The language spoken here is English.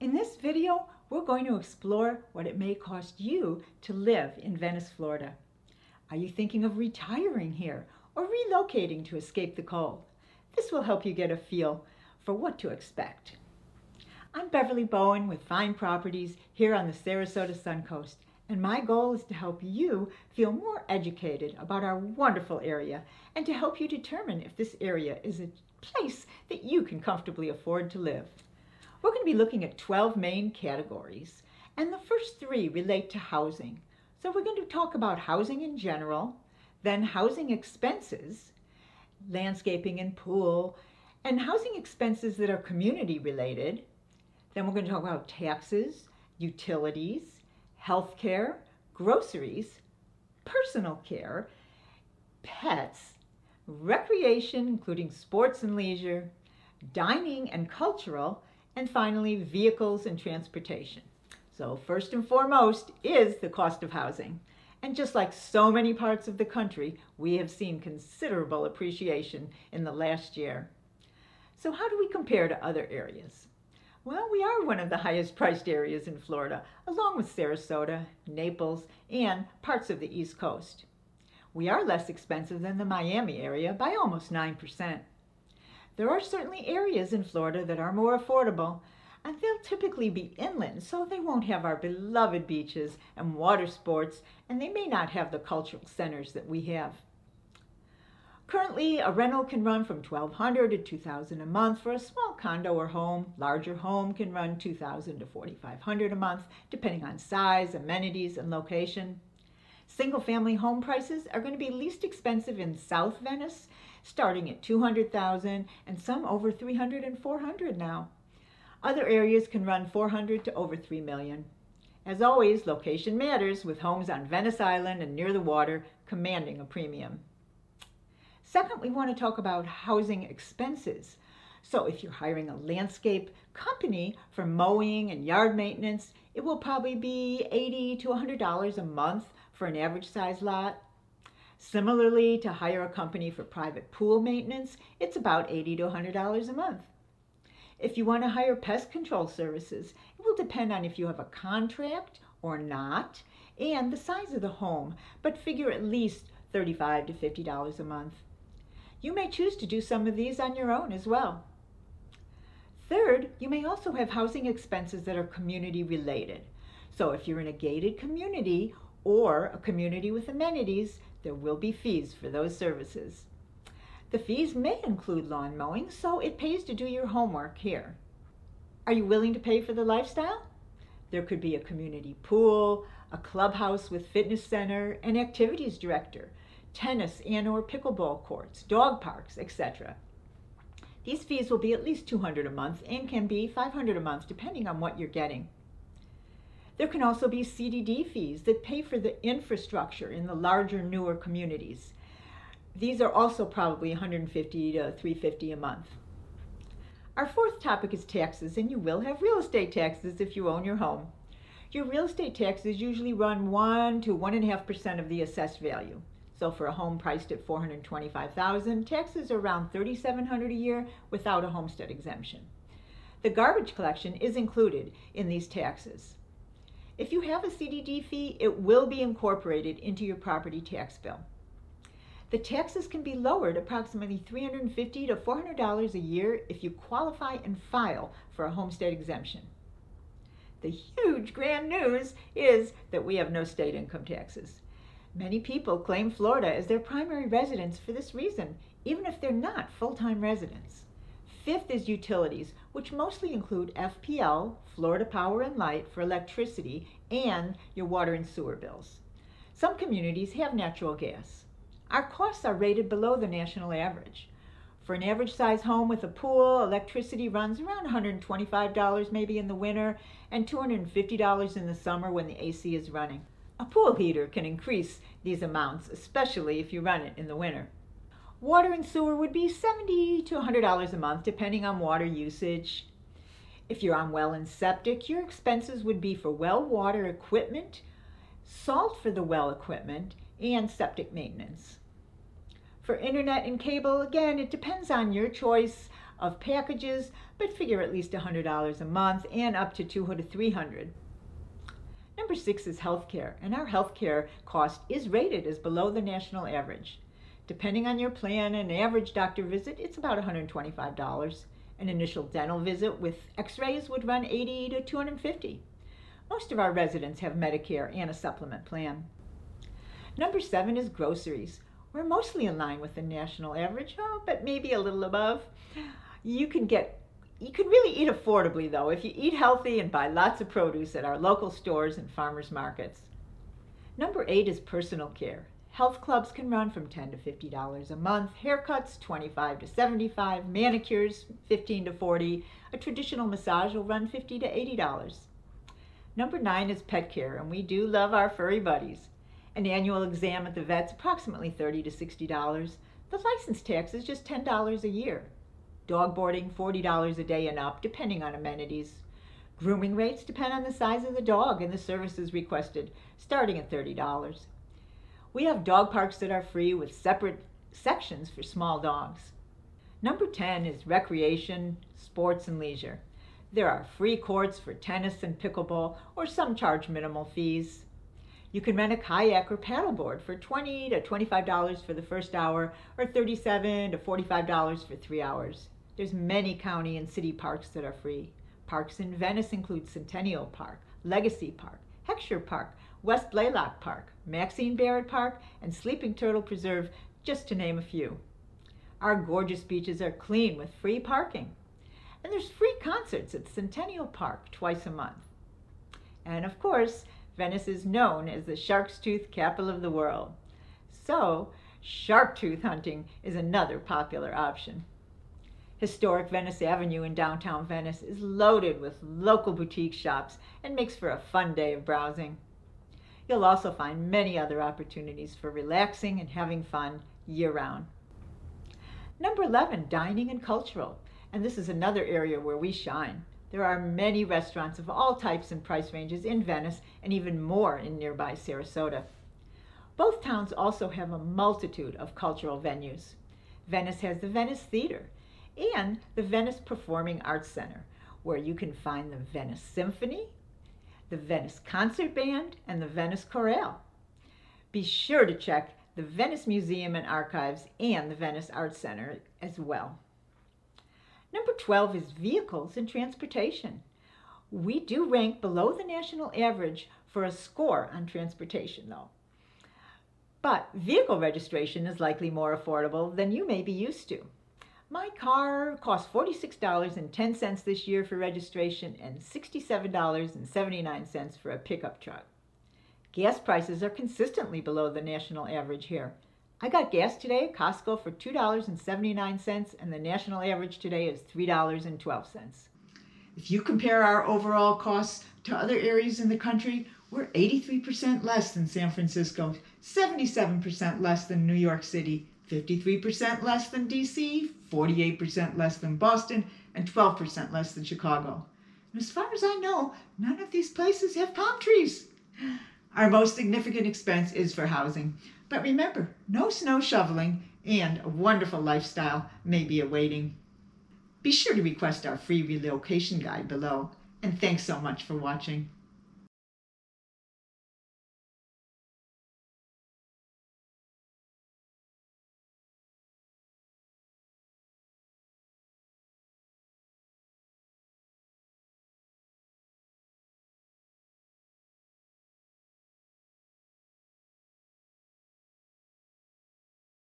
In this video, we're going to explore what it may cost you to live in Venice, Florida. Are you thinking of retiring here or relocating to escape the cold? This will help you get a feel for what to expect. I'm Beverly Bowen with Fine Properties here on the Sarasota Suncoast, and my goal is to help you feel more educated about our wonderful area and to help you determine if this area is a place that you can comfortably afford to live. We're going to be looking at 12 main categories, and the first 3 relate to housing. So we're going to talk about housing in general, then housing expenses, landscaping and pool, and housing expenses that are community related. Then we're going to talk about taxes, utilities, health care, groceries, personal care, pets, recreation, including sports and leisure, dining and cultural, and finally, vehicles and transportation. So first and foremost is the cost of housing. And just like so many parts of the country, we have seen considerable appreciation in the last year. So how do we compare to other areas? Well, we are one of the highest priced areas in Florida, along with Sarasota, Naples, and parts of the East Coast. We are less expensive than the Miami area by almost 9%. There are certainly areas in Florida that are more affordable, and they'll typically be inland, so they won't have our beloved beaches and water sports, and they may not have the cultural centers that we have. Currently, a rental can run from $1,200 to $2,000 a month for a small condo or home. Larger home can run $2,000 to $4,500 a month, depending on size, amenities, and location. Single-family home prices are going to be least expensive in South Venice, starting at $200,000 and some over $300,000 and $400,000 now. Other areas can run $400,000 to over $3 million. As always, location matters, with homes on Venice Island and near the water commanding a premium. Second, we want to talk about housing expenses. So if you're hiring a landscape company for mowing and yard maintenance, it will probably be $80 to $100 a month for an average size lot. Similarly, to hire a company for private pool maintenance, it's about $80 to $100 a month. If you want to hire pest control services, it will depend on if you have a contract or not and the size of the home, but figure at least $35 to $50 a month. You may choose to do some of these on your own as well. Third, you may also have housing expenses that are community related. So if you're in a gated community or a community with amenities, there will be fees for those services. The fees may include lawn mowing, so it pays to do your homework here. Are you willing to pay for the lifestyle? There could be a community pool, a clubhouse with fitness center, an activities director, tennis and/or pickleball courts, dog parks, etc. These fees will be at least $200 a month and can be $500 a month depending on what you're getting. There can also be CDD fees that pay for the infrastructure in the larger, newer communities. These are also probably $150 to $350 a month. Our fourth topic is taxes, and you will have real estate taxes if you own your home. Your real estate taxes usually run 1 to 1.5% of the assessed value. So for a home priced at $425,000, taxes are around $3,700 a year without a homestead exemption. The garbage collection is included in these taxes. If you have a CDD fee, it will be incorporated into your property tax bill. The taxes can be lowered approximately $350 to $400 a year if you qualify and file for a homestead exemption. The huge grand news is that we have no state income taxes. Many people claim Florida as their primary residence for this reason, even if they're not full-time residents. Fifth is utilities, which mostly include FPL, Florida Power and Light, for electricity, and your water and sewer bills. Some communities have natural gas. Our costs are rated below the national average. For an average size home with a pool, electricity runs around $125 maybe in the winter and $250 in the summer when the AC is running. A pool heater can increase these amounts, especially if you run it in the winter. Water and sewer would be $70 to $100 a month, depending on water usage. If you're on well and septic, your expenses would be for well water equipment, salt for the well equipment, and septic maintenance. For internet and cable, again, it depends on your choice of packages, but figure at least $100 a month and up to $200 to $300. Number 6 is healthcare, and our healthcare cost is rated as below the national average. Depending on your plan, an average doctor visit, it's about $125. An initial dental visit with x-rays would run $80 to $250. Most of our residents have Medicare and a supplement plan. Number 7 is groceries. We're mostly in line with the national average, but maybe a little above. You can really eat affordably, though, if you eat healthy and buy lots of produce at our local stores and farmers markets. Number 8 is personal care. Health clubs can run from $10 to $50 a month, haircuts $25 to $75, manicures $15 to $40, a traditional massage will run $50 to $80. Number 9 is pet care, and we do love our furry buddies. An annual exam at the vet's approximately $30 to $60. The license tax is just $10 a year. Dog boarding $40 a day and up, depending on amenities. Grooming rates depend on the size of the dog and the services requested, starting at $30. We have dog parks that are free with separate sections for small dogs. Number 10 is recreation, sports, and leisure. There are free courts for tennis and pickleball, or some charge minimal fees. You can rent a kayak or paddleboard for $20 to $25 for the first hour, or $37 to $45 for 3 hours. There's many county and city parks that are free. Parks in Venice include Centennial Park, Legacy Park, Heckscher Park, West Blaylock Park, Maxine Barrett Park, and Sleeping Turtle Preserve, just to name a few. Our gorgeous beaches are clean with free parking. And there's free concerts at Centennial Park twice a month. And of course, Venice is known as the shark's tooth capital of the world. So, shark tooth hunting is another popular option. Historic Venice Avenue in downtown Venice is loaded with local boutique shops and makes for a fun day of browsing. You'll also find many other opportunities for relaxing and having fun year-round. Number 11, dining and cultural. And this is another area where we shine. There are many restaurants of all types and price ranges in Venice, and even more in nearby Sarasota. Both towns also have a multitude of cultural venues. Venice has the Venice Theater and the Venice Performing Arts Center, where you can find the Venice Symphony, the Venice Concert Band, and the Venice Chorale. Be sure to check the Venice Museum and Archives and the Venice Arts Center as well. Number 12 is vehicles and transportation. We do rank below the national average for a score on transportation, though. But vehicle registration is likely more affordable than you may be used to. My car cost $46.10 this year for registration and $67.79 for a pickup truck. Gas prices are consistently below the national average here. I got gas today at Costco for $2.79, and the national average today is $3.12. If you compare our overall costs to other areas in the country, we're 83% less than San Francisco, 77% less than New York City, 53% less than DC, 48% less than Boston, and 12% less than Chicago. And as far as I know, none of these places have palm trees. Our most significant expense is for housing. But remember, no snow shoveling and a wonderful lifestyle may be awaiting. Be sure to request our free relocation guide below. And thanks so much for watching.